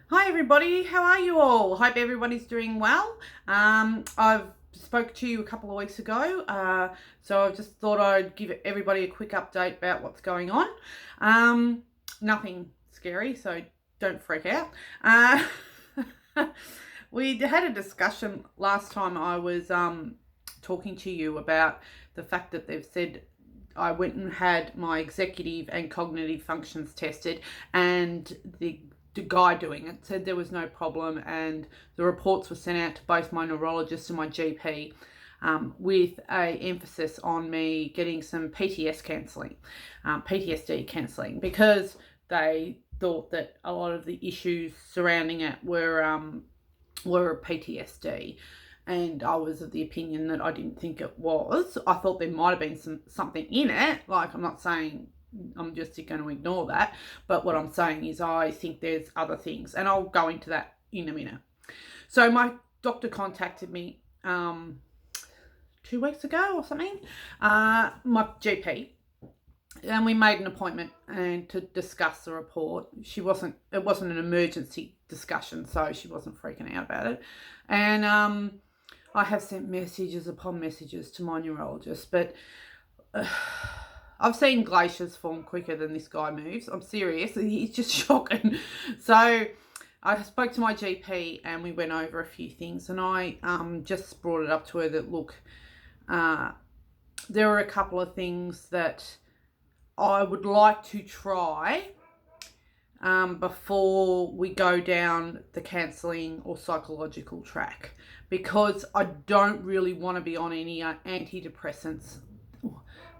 Hi everybody, how are you all? Hope everybody's doing well. I've spoke to you a couple of weeks ago, so I just thought I'd give everybody a quick update about what's going on. Nothing scary, so don't freak out. Uh, we had a discussion last time I was talking to you about the fact that they've said I went and had my executive and cognitive functions tested, and the guy doing it said there was no problem, and the reports were sent out to both my neurologist and my GP, with a emphasis on me getting some PTSD counselling, because they thought that a lot of the issues surrounding it were PTSD. And I was of the opinion that I didn't think it was. I thought there might have been something in it. Like, I'm not saying I'm just going to ignore that. But what I'm saying is I think there's other things. And I'll go into that in a minute. So my doctor contacted me 2 weeks ago or something, my GP. And we made an appointment and to discuss the report. It wasn't an emergency discussion, so she wasn't freaking out about it. And I have sent messages upon messages to my neurologist, but I've seen glaciers form quicker than this guy moves. I'm serious. He's just shocking. So I spoke to my GP and we went over a few things, and I just brought it up to her that, look, there are a couple of things that I would like to try before we go down the counselling or psychological track, because I don't really want to be on any antidepressants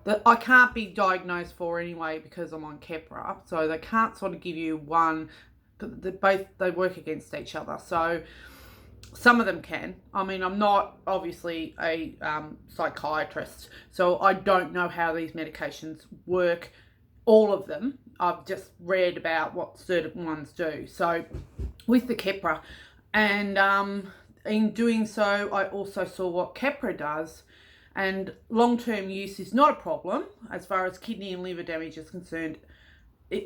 that I can't be diagnosed for anyway, because I'm on Keppra, so they can't sort of give you one. They work against each other. So some of them can. I mean, I'm not obviously a psychiatrist, so I don't know how these medications work, all of them. I've just read about what certain ones do. So with the Keppra, and in doing so, I also saw what Keppra does, and long-term use is not a problem as far as kidney and liver damage is concerned.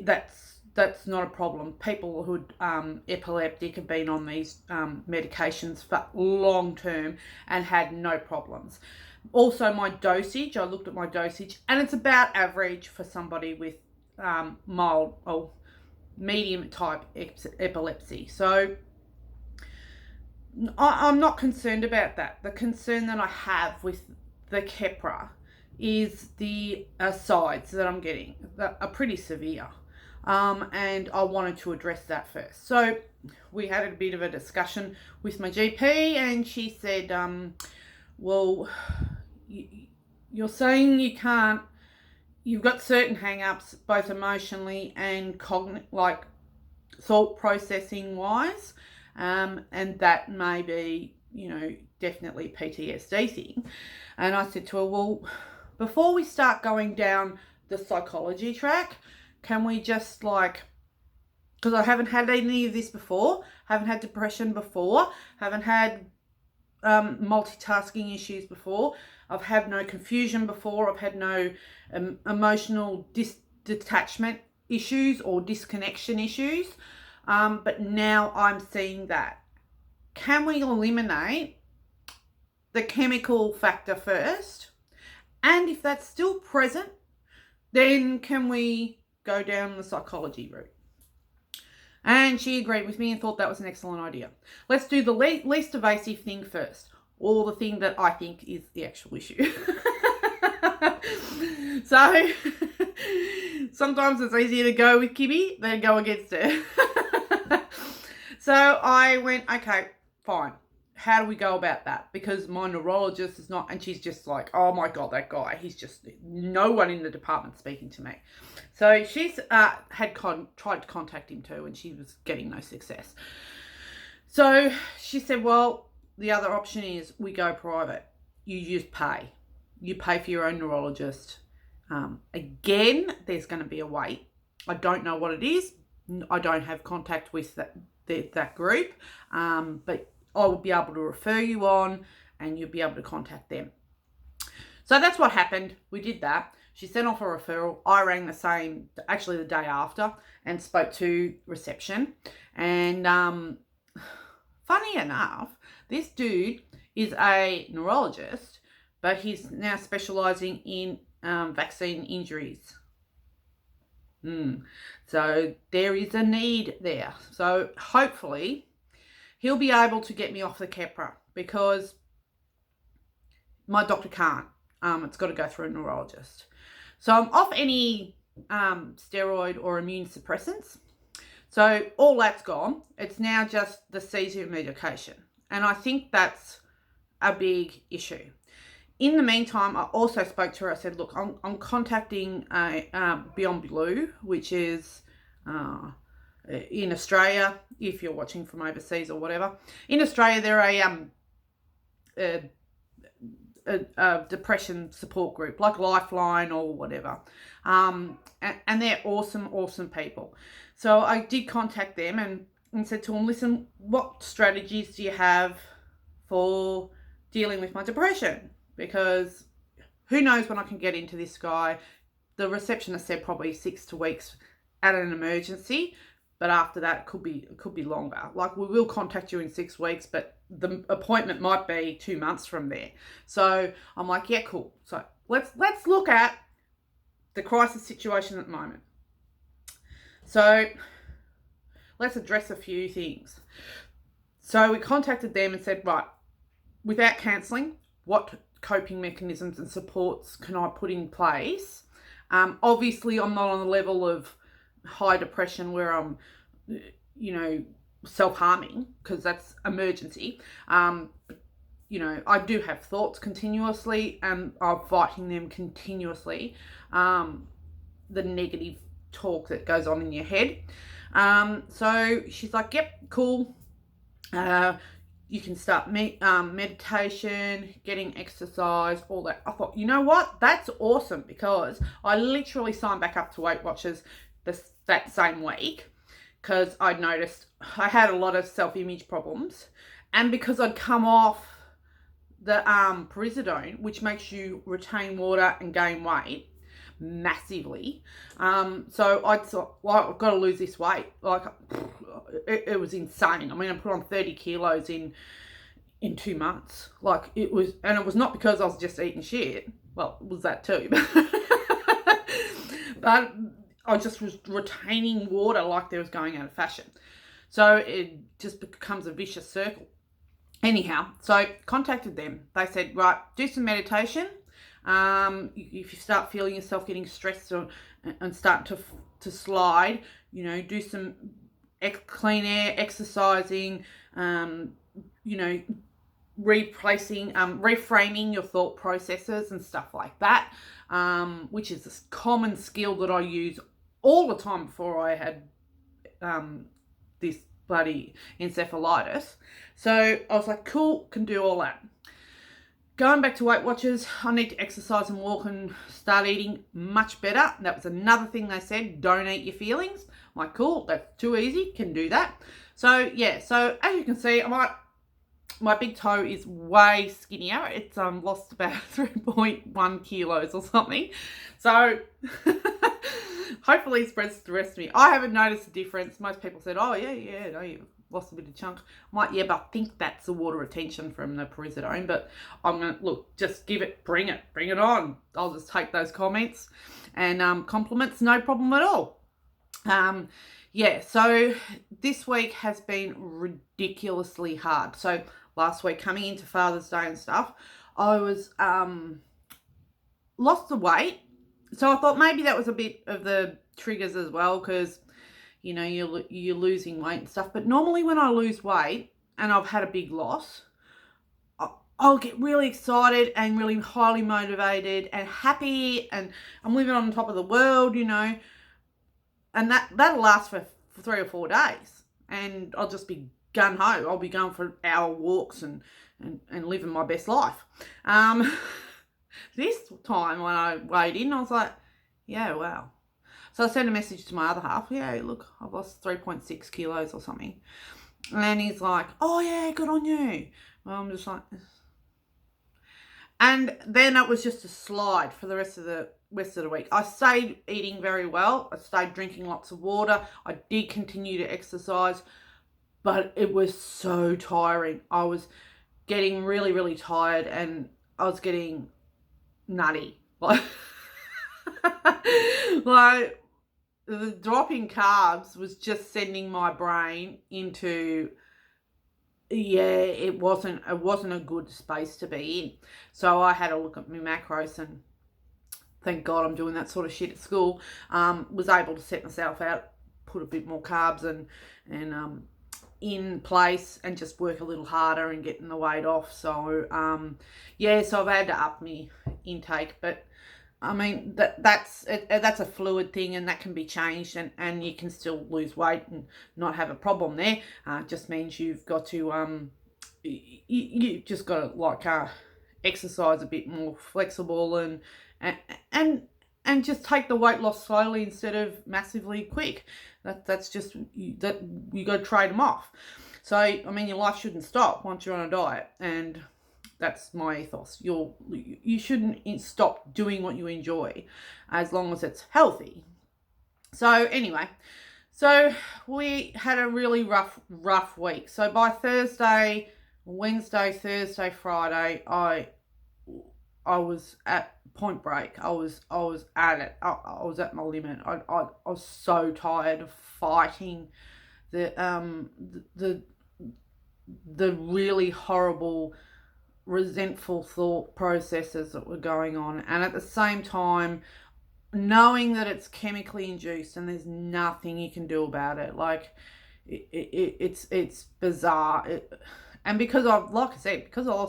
That's not a problem. People who epileptic have been on these medications for long term and had no problems. Also, my dosage, I looked at my dosage, and it's about average for somebody with mild or medium type epilepsy. So I'm not concerned about that. The concern that I have with the Keppra is the sides that I'm getting that are pretty severe. And I wanted to address that first. So we had a bit of a discussion with my GP, and she said, well, you're saying you've got certain hang-ups, both emotionally and like thought processing wise, and that may be, definitely PTSD thing. And I said to her, well, before we start going down the psychology track, can we just because I haven't had any of this before, haven't had depression before, haven't had multitasking issues before, I've had no confusion before, I've had no emotional detachment issues or disconnection issues, but now I'm seeing that. Can we eliminate the chemical factor first? And if that's still present, then can we go down the psychology route? And she agreed with me and thought that was an excellent idea. Let's do the least evasive thing first, or the thing that I think is the actual issue. So sometimes it's easier to go with Kibby than go against her. So I went, okay, fine. How do we go about that? Because my neurologist is not, and she's just like, oh my God, that guy, he's just no one in the department speaking to me. So she's had tried to contact him too, and she was getting no success. So she said, well, the other option is we go private. You just pay. You pay for your own neurologist. Again, there's going to be a wait. I don't know what it is. I don't have contact with that group, but I will be able to refer you on, and you'll be able to contact them. So that's what happened. We did that. She sent off a referral. I rang actually the day after, and spoke to reception. And funny enough, this dude is a neurologist, but he's now specialising in vaccine injuries. So there is a need there. So hopefully he'll be able to get me off the Keppra, because my doctor can't. It's got to go through a neurologist. So I'm off any steroid or immune suppressants. So all that's gone. It's now just the seizure medication. And I think that's a big issue. In the meantime, I also spoke to her. I said, look, I'm contacting Beyond Blue, which is in Australia, if you're watching from overseas or whatever. In Australia, they're a depression support group, like Lifeline or whatever. And they're awesome people. So I did contact them and said to them, listen, what strategies do you have for dealing with my depression? Because who knows when I can get into this guy. The receptionist said probably 6 to weeks at an emergency, but after that it could be longer. Like, we will contact you in 6 weeks, but the appointment might be 2 months from there. So I'm like, yeah, cool. So let's look at the crisis situation at the moment. So let's address a few things. So we contacted them and said, right, without cancelling, what coping mechanisms and supports can I put in place? Obviously, I'm not on the level of high depression where I'm, self-harming, because that's emergency. I do have thoughts continuously, and I'm fighting them continuously. The negative talk that goes on in your head. So she's like, yep, cool. You can start meditation, getting exercise, all that. I thought, you know what? That's awesome, because I literally signed back up to Weight Watchers that same week, because I'd noticed I had a lot of self-image problems, and because I'd come off the Perizidone, which makes you retain water and gain weight massively. So I thought, well, I've got to lose this weight. Like, it was insane. I mean, I put on 30 kilos in 2 months. Like, it was not because I was just eating shit. Well, it was that too. But I just was retaining water like there was going out of fashion. So it just becomes a vicious circle. Anyhow, so contacted them. They said, right, do some meditation. If you start feeling yourself getting stressed and start to slide, do some clean air, exercising, reframing your thought processes and stuff like that, which is a common skill that I use all the time before I had this bloody encephalitis. So I was like, cool, can do all that. Going back to Weight Watchers, I need to exercise and walk and start eating much better. That was another thing they said, don't eat your feelings. I'm like, cool, that's too easy, can do that. So yeah, so as you can see, my big toe is way skinnier. It's lost about 3.1 kilos or something. So hopefully it spreads to the rest of me. I haven't noticed a difference. Most people said, oh yeah, no, you've lost a bit of chunk. I'm like, yeah, but I think that's the water retention from the Perizidone. But I'm going to, look, just bring it on. I'll just take those comments and compliments, no problem at all. Yeah, so this week has been ridiculously hard. So last week, coming into Father's Day and stuff, I was lost the weight. So I thought maybe that was a bit of the triggers as well, because you're losing weight and stuff. But normally when I lose weight and I've had a big loss, I'll get really excited and really highly motivated and happy, and I'm living on top of the world, and that'll last for 3 or 4 days, and I'll just be gung-ho. I'll be going for hour walks and living my best life. This time when I weighed in, I was like, yeah, wow. So I sent a message to my other half. Yeah, look, I've lost 3.6 kilos or something. And he's like, oh yeah, good on you. Well, I'm just like, And then it was just a slide for the rest of the week. I stayed eating very well. I stayed drinking lots of water. I did continue to exercise, but it was so tiring. I was getting really, really tired, and I was getting nutty. Like, like the drop in carbs was just sending my brain into, it wasn't a good space to be in. So I had to look at my macros, and thank God I'm doing that sort of shit at school. Was able to set myself out, put a bit more carbs and in place, and just work a little harder and getting the weight off. So so I've had to up my intake, but I mean that's a fluid thing, and that can be changed, and you can still lose weight and not have a problem there. It just means you've got to you just got to exercise a bit more flexible and just take the weight loss slowly instead of massively quick. That's just that you got to trade them off. So I mean, your life shouldn't stop once you're on a diet, and that's my ethos. You shouldn't stop doing what you enjoy, as long as it's healthy. So anyway, so we had a really rough week. So by Wednesday, Thursday, Friday, I was at point break. I was at it. I was at my limit. I was so tired of fighting the really horrible, resentful thought processes that were going on, and at the same time knowing that it's chemically induced and there's nothing you can do about it. Like it's bizarre. And because I lost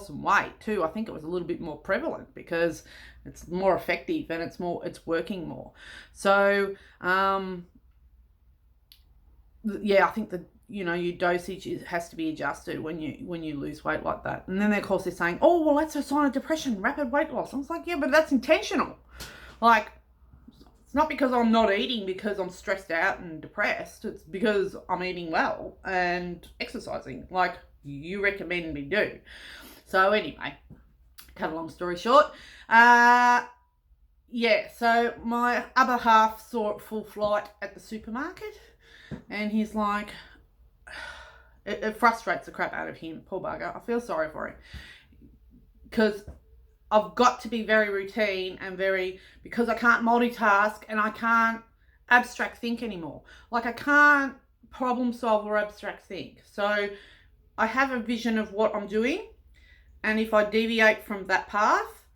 some weight too, I think it was a little bit more prevalent because it's more effective and it's working more. So I think your dosage has to be adjusted when you lose weight like that. And then of course they're saying, oh well, that's a sign of depression, rapid weight loss. I was like, yeah, but that's intentional. Like, it's not because I'm not eating because I'm stressed out and depressed. It's because I'm eating well and exercising like you recommend me do. So anyway, cut a long story short, so my other half saw it full flight at the supermarket, and he's like, it frustrates the crap out of him, poor bugger. I feel sorry for him, because I've got to be very routine and because I can't multitask and I can't abstract think anymore. Like, I can't problem solve or abstract think. So I have a vision of what I'm doing, and if I deviate from that path,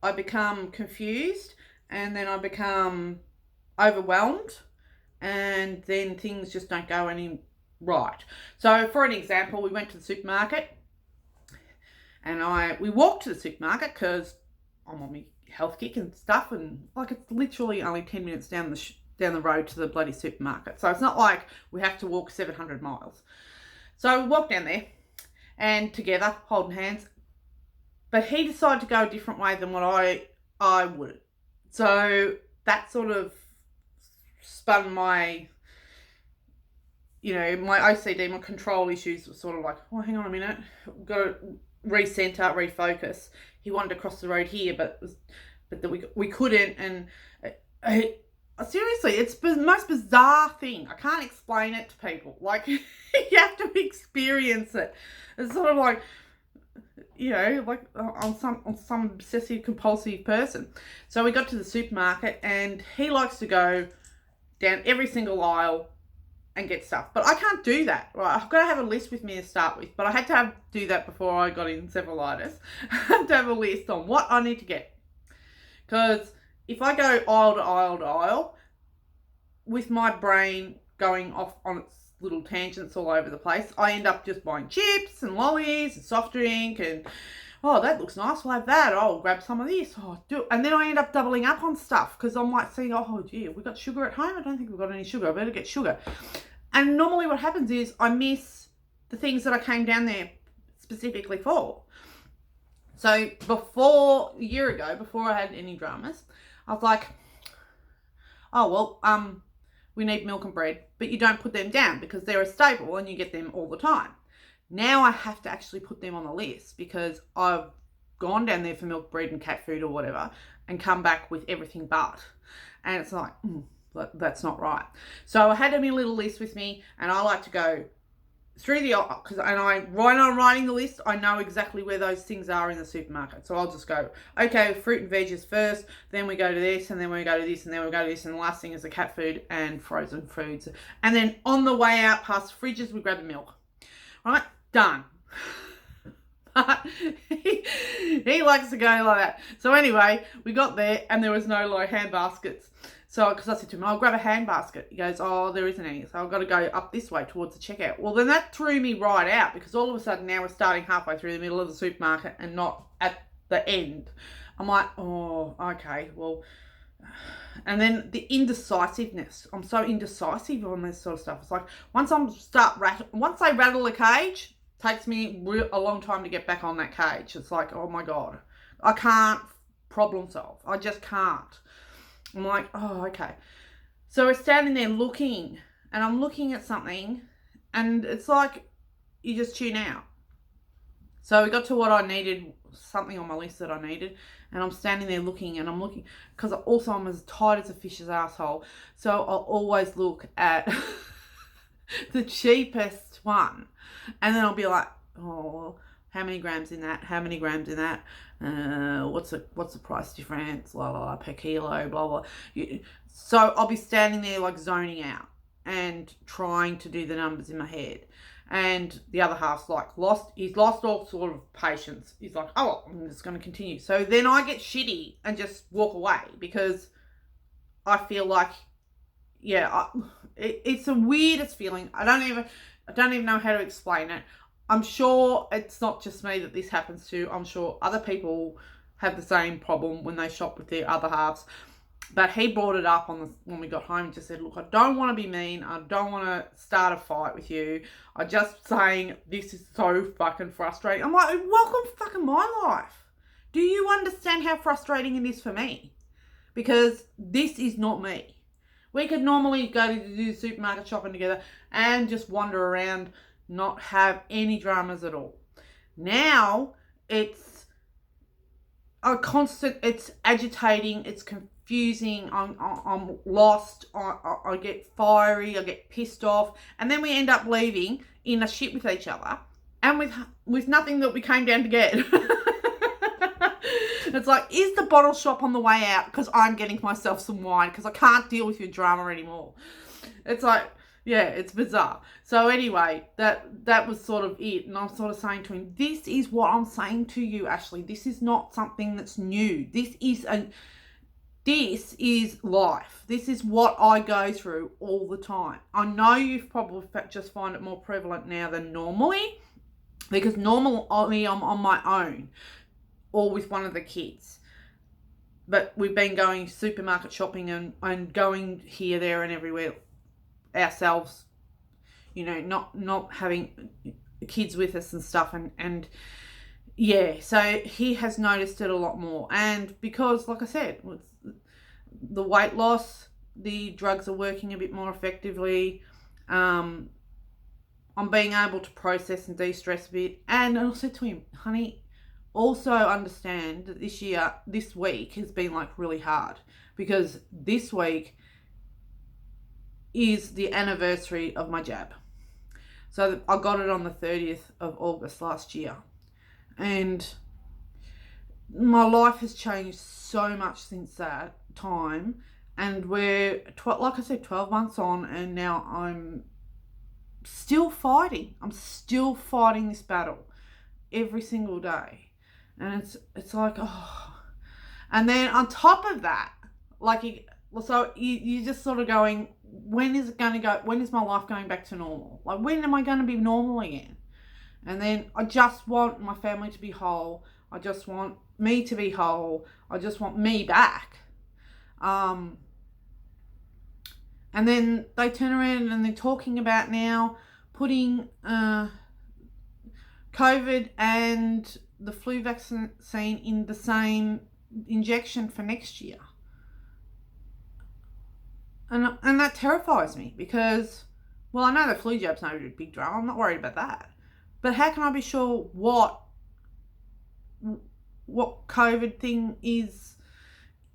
I become confused, and then I become overwhelmed, and then things just don't go any right. So for an example, we went to the supermarket, and we walked to the supermarket because I'm on my health kick and stuff, and like it's literally only 10 minutes down the road to the bloody supermarket. So it's not like we have to walk 700 miles. So we walked down there and together, holding hands. But he decided to go a different way than what I would. So that sort of spun my OCD, my control issues were sort of like, oh, hang on a minute, we've got to recenter, refocus. He wanted to cross the road here, but we couldn't. And seriously, it's the most bizarre thing. I can't explain it to people. Like, you have to experience it. It's sort of like, like on some obsessive compulsive person. So we got to the supermarket, and he likes to go down every single aisle and get stuff. But I can't do that, right? I've got to have a list with me to start with. But I had to do that before I got encephalitis. I had to have a list on what I need to get. Because if I go aisle to aisle to aisle, with my brain going off on its little tangents all over the place, I end up just buying chips and lollies and soft drink, and oh, that looks nice, I'll have that. Oh, I'll grab some of this. Oh, and then I end up doubling up on stuff because I'm like saying, oh gee, we got sugar at home? I don't think we've got any sugar. I better get sugar. And normally what happens is I miss the things that I came down there specifically for. So a year ago, before I had any dramas, I was like, oh, well, we need milk and bread, but you don't put them down because they're a staple and you get them all the time. Now I have to actually put them on the list because I've gone down there for milk, bread and cat food or whatever and come back with everything but. And it's like, that's not right. So I had a little list with me, and I like to go through when I'm writing the list, I know exactly where those things are in the supermarket. So I'll just go, okay, fruit and veggies first, then we go to this, and then we go to this, and then we go to this, and the last thing is the cat food and frozen foods. And then on the way out past fridges, we grab the milk. Right? Done. But he likes to go like that. So anyway, we got there, and there was no like hand baskets. So, because I said to him, I'll grab a hand basket. He goes, oh, there isn't any. So I've got to go up this way towards the checkout. Well, then that threw me right out, because all of a sudden now we're starting halfway through the middle of the supermarket and not at the end. I'm like, oh, okay, well. And then the indecisiveness. I'm so indecisive on this sort of stuff. It's like once they rattle the cage, it takes me a long time to get back on that cage. It's like, oh my God, I can't problem solve. I just can't. I'm like, oh, okay. So we're standing there looking, and I'm looking at something, and it's like you just tune out. So we got to what I needed, something on my list that I needed, and I'm standing there looking, and I'm looking, because also I'm as tight as a fish's asshole, so I'll always look at the cheapest one, and then I'll be like, oh, how many grams in that? How many grams in that? What's the price difference? La la la per kilo, blah blah. So I'll be standing there like zoning out and trying to do the numbers in my head. And the other half's like he's lost all sort of patience. He's like, oh, I'm just going to continue. So then I get shitty and just walk away, because I feel like, it's the weirdest feeling. I don't even know how to explain it. I'm sure it's not just me that this happens to. I'm sure other people have the same problem when they shop with their other halves. But he brought it up when we got home and just said, look, I don't want to be mean. I don't want to start a fight with you. I'm just saying this is so fucking frustrating. I'm like, welcome to fucking my life. Do you understand how frustrating it is for me? Because this is not me. We could normally go to do supermarket shopping together and just wander around, not have any dramas at all. Now it's a constant, it's agitating, it's confusing, I'm lost, I get fiery, I get pissed off, and then we end up leaving in a shit with each other and with nothing that we came down to get. It's like, is the bottle shop on the way out because I'm getting myself some wine because I can't deal with your drama anymore? It's like, yeah, it's bizarre. So anyway, that was sort of it. And I'm sort of saying to him, this is what I'm saying to you, Ashley. This is not something that's new. This is life. This is what I go through all the time. I know you've probably just find it more prevalent now than normally, because normally I'm on my own or with one of the kids. But we've been going supermarket shopping and going here, there and everywhere ourselves, not having kids with us and stuff, and yeah, so he has noticed it a lot more. And because, like I said, with the weight loss, the drugs are working a bit more effectively. I'm being able to process and de-stress a bit. And I said to him, honey, also understand that this week has been like really hard, because this week is the anniversary of my jab. So I got it on the 30th of August last year. And my life has changed so much since that time. And we're, like I said, 12 months on, and now I'm still fighting. I'm still fighting this battle every single day. And it's like, oh. And then on top of that, like, so you're just sort of going, when is my life going back to normal? Like, when am I going to be normal again? And then I just want my family to be whole. I just want me to be whole. I just want me back. And then they turn around and they're talking about now putting COVID and the flu vaccine in the same injection for next year. And that terrifies me, because, well, I know the flu jab's no big drama. I'm not worried about that. But how can I be sure what what COVID thing is,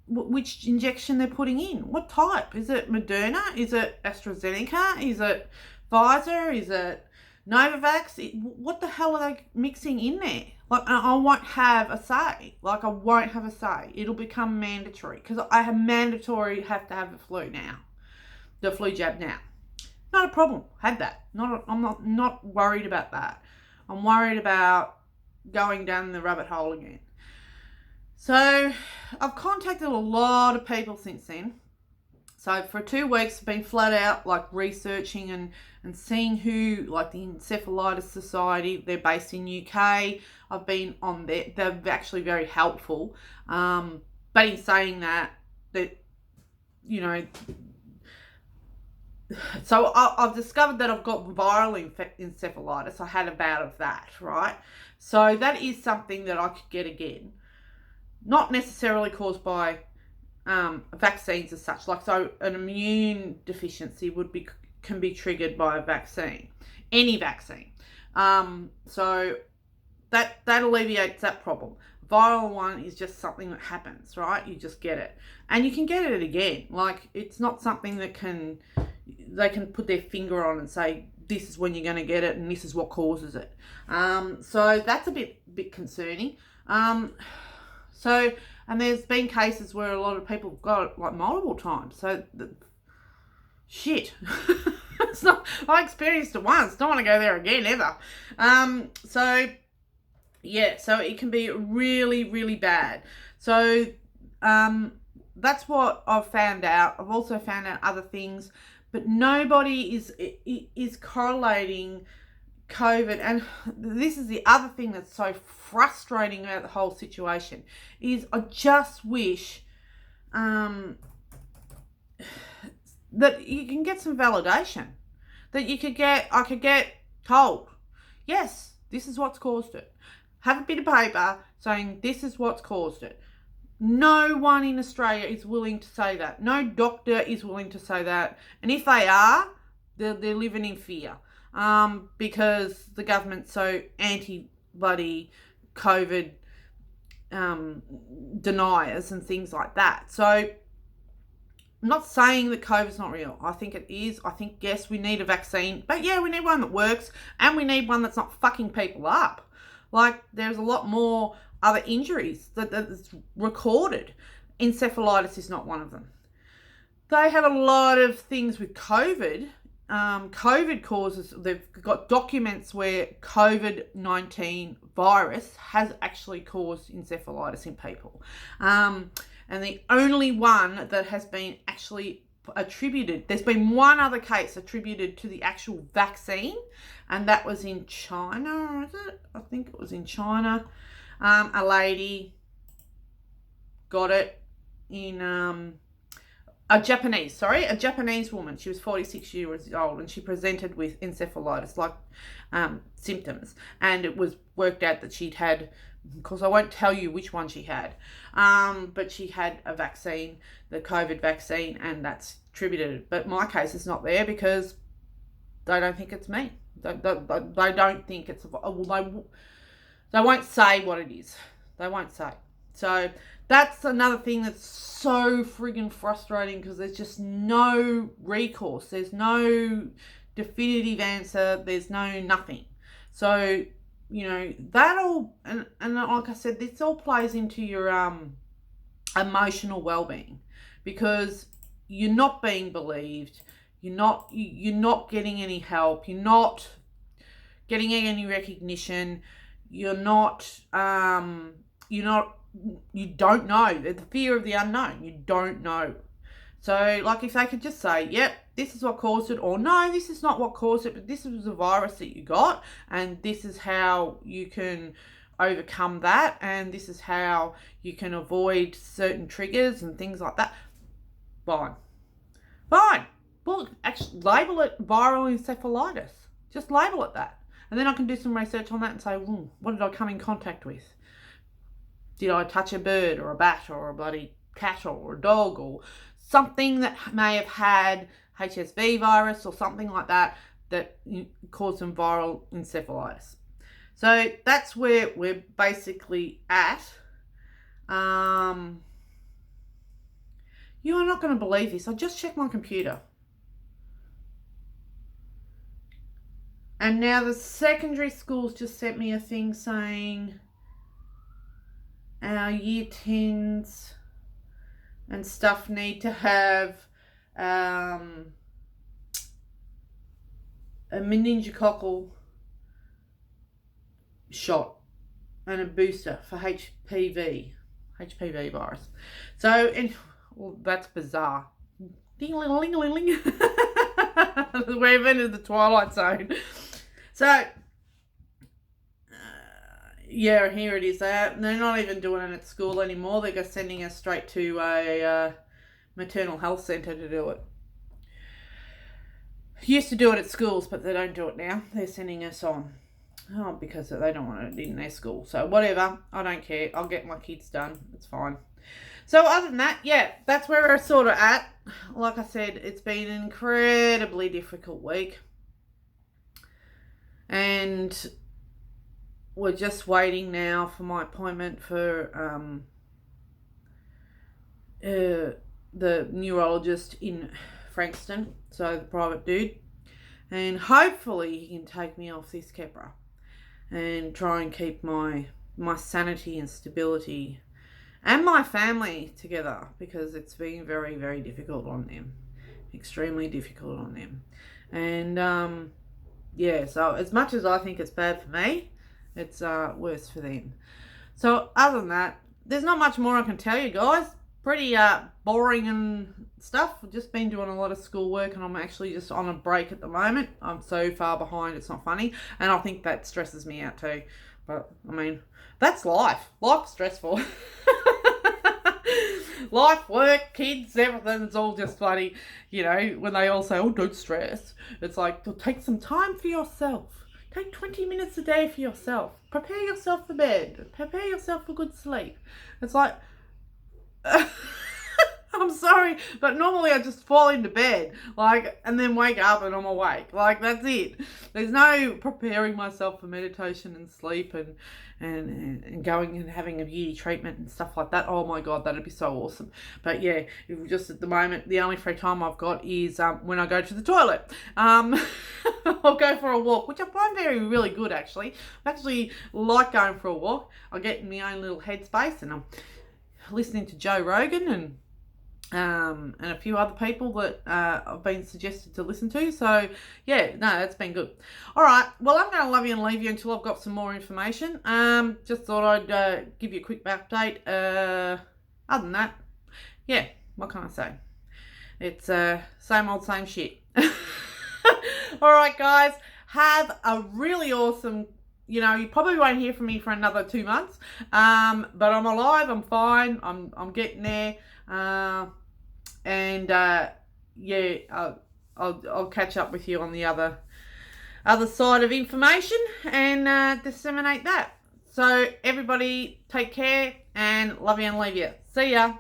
which injection they're putting in. What type? Is it Moderna? Is it AstraZeneca? Is it Pfizer? Is it Novavax? What the hell are they mixing in there? Like, I won't have a say. Like, I won't have a say. It'll become mandatory because I have have to have the flu now. The flu jab now. Not a problem. Had that. I'm not worried about that. I'm worried about going down the rabbit hole again. So I've contacted a lot of people since then. So for 2 weeks, I've been flat out like researching and seeing who, like the Encephalitis Society, they're based in UK. I've been on there. They're actually very helpful. But in saying that, you know, so I've discovered that I've got viral encephalitis. I had a bout of that, right? So that is something that I could get again. Not necessarily caused by vaccines as such. Like, so an immune deficiency can be triggered by a vaccine, any vaccine. So that alleviates that problem. Viral one is just something that happens, right? You just get it, and you can get it again. Like, it's not something that they can put their finger on and say this is when you're going to get it and this is what causes it. So that's a bit concerning. So, and there's been cases where a lot of people have got it like multiple times. So, shit. It's not, I experienced it once. Don't want to go there again ever. So, yeah, so it can be really, really bad. So, that's what I've found out. I've also found out other things, but nobody is correlating COVID. And this is the other thing that's so frustrating about the whole situation is I just wish that you can get some validation, that I could get told, yes, this is what's caused it. Have a bit of paper saying this is what's caused it. No one in Australia is willing to say that. No doctor is willing to say that. And if they are, they're living in fear. Because the government's so anti-bloody COVID deniers and things like that. So I'm not saying that COVID's not real. I think it is. I think, yes, we need a vaccine. But yeah, we need one that works. And we need one that's not fucking people up. Like, there's a lot more other injuries that's recorded. Encephalitis is not one of them. They have a lot of things with COVID. COVID causes, they've got documents where COVID-19 virus has actually caused encephalitis in people. And the only one that has been actually attributed, there's been one other case attributed to the actual vaccine, and that was in China, is it? I think it was in China. A lady got it in a Japanese woman. She was 46 years old, and she presented with encephalitis, like symptoms. And it was worked out that she'd had, because I won't tell you which one she had, but she had a vaccine, the COVID vaccine, and that's attributed. But my case is not there because they don't think it's me. They don't think it's, they won't say what it is. They won't say. So that's another thing that's so friggin' frustrating, because there's just no recourse. There's no definitive answer. There's no nothing. So, you know, that all, and like I said, this all plays into your emotional well-being, because you're not being believed. You're not getting any help. You're not getting any recognition. You don't know. The fear of the unknown. You don't know. So, like, if they could just say, yep, this is what caused it, or no, this is not what caused it, but this was a virus that you got, and this is how you can overcome that, and this is how you can avoid certain triggers and things like that. Fine. Well, actually, label it viral encephalitis. Just label it that. And then I can do some research on that and say, what did I come in contact with? Did I touch a bird or a bat or a bloody cat or a dog or something that may have had HSV virus or something like that caused some viral encephalitis? So that's where we're basically at You are not going to believe this. I just checked my computer. And now the secondary schools just sent me a thing saying our year 10s and stuff need to have a meningococcal shot and a booster for HPV virus. So, well, that's bizarre. Ding-a-ling-a-ling-a-ling. We've entered the Twilight Zone. So, yeah, here it is. They're not even doing it at school anymore. They're just sending us straight to a maternal health centre to do it. Used to do it at schools, but they don't do it now. They're sending us on. Oh, because they don't want it in their school. So whatever. I don't care. I'll get my kids done. It's fine. So other than that, yeah, that's where we're sort of at. Like I said, it's been an incredibly difficult week. And we're just waiting now for my appointment for the neurologist in Frankston. So the private dude. And hopefully he can take me off this Keppra and try and keep my sanity and stability and my family together, because it's been very, very difficult on them. Extremely difficult on them. And yeah, so as much as I think it's bad for me, it's worse for them. So other than that, there's not much more I can tell you guys. Pretty boring and stuff. I've just been doing a lot of schoolwork, and I'm actually just on a break at the moment. I'm so far behind, it's not funny. And I think that stresses me out too. But, I mean, that's life. Life's stressful. Life, work, kids, everything, it's all just funny. You know, when they all say, oh, don't stress. It's like, well, take some time for yourself. Take 20 minutes a day for yourself. Prepare yourself for bed. Prepare yourself for good sleep. It's like, I'm sorry, but normally I just fall into bed, like, and then wake up and I'm awake. Like, that's it. There's no preparing myself for meditation and sleep and going and having a beauty treatment and stuff like that. Oh my God, that'd be so awesome. But yeah, just at the moment, the only free time I've got is when I go to the toilet. I'll go for a walk, which I find really good, actually. I actually like going for a walk. I get in my own little headspace, and I'm listening to Joe Rogan and a few other people that I've been suggested to listen to. So yeah, no, that's been good. All right, well, I'm going to love you and leave you until I've got some more information. Just thought I'd give you a quick update. Other than that, yeah, what can I say? It's same old same shit. All right, guys, have a really awesome, you know, you probably won't hear from me for another 2 months, but I'm alive, I'm fine, I'm getting there, yeah, I'll catch up with you on the other side of information and disseminate that. So everybody, take care, and love you and leave you. See ya.